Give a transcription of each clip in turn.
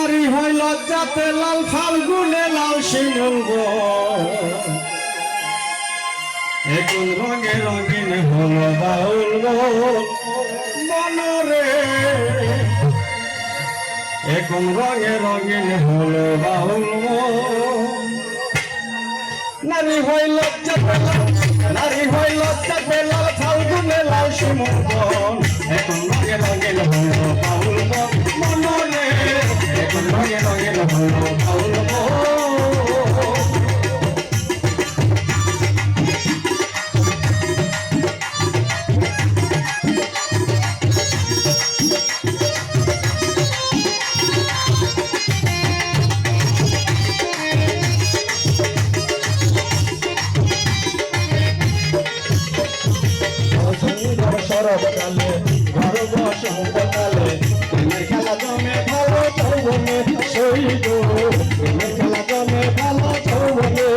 নারী হয় লজ্জাতে লাল ফাল্গুনে লাল শিমুঙ্গ এখন রঙে রঙিন হলো বাউল মনরে এখন রঙে রঙিন হলো বাউল নারী হয় লজ্জাতে লাল ফাল্গুনে লাল শিমুঙ্গ এখন রঙে রঙিন হলো বাউল মনরে এখন রঙে রঙিন হলো বাউল শরৎকালে ঘর বসন্তকালে প্রেমের খেলা জমে ভালো যৌবনে সই গো প্রেমের খেলা জমে ভালো যৌবনে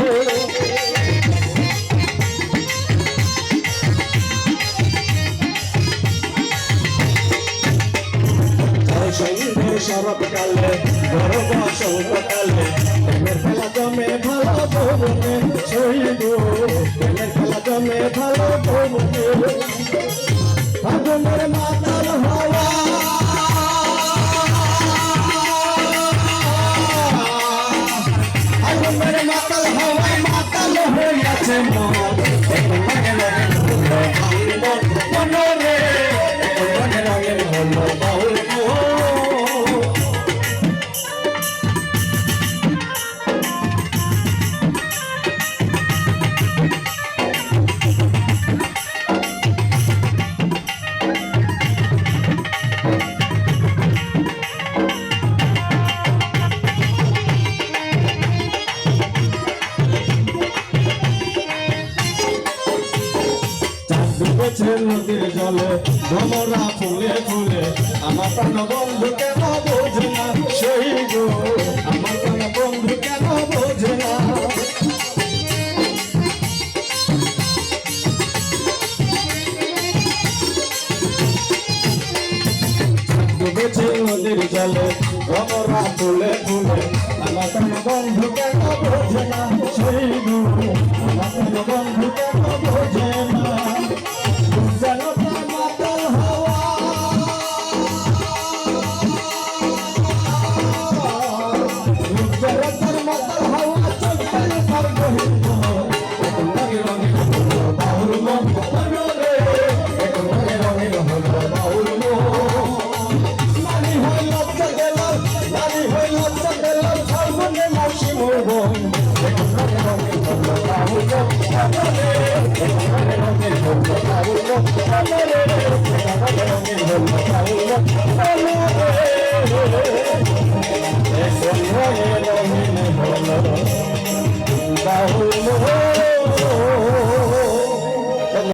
শরৎকালে ঘর বসন্তকালে প্রেমের খেলা জমে ভালো যৌবনে সই গো প্রেমের খেলা জমে ভালো যৌবনে ফাগুনের মাতাল হাওয়া ফাগুনের মাতাল হাওয়ায় মাতাল হইয়াছে মনরে রঙে রঙে হলো বাউল নদীর জলে ভ্রমরা ফুলে ফুলে আমার প্রাণ বন্ধু কেন বোঝে না সেই গো আমার প্রাণ বন্ধু কেন বোঝে না নদীর জলে ভ্রমরা ফুলে ফুলে আমার প্রাণ বন্ধু কেন বোঝে না সেই গো আমার প্রাণ বন্ধু কেন বোঝে না Oh,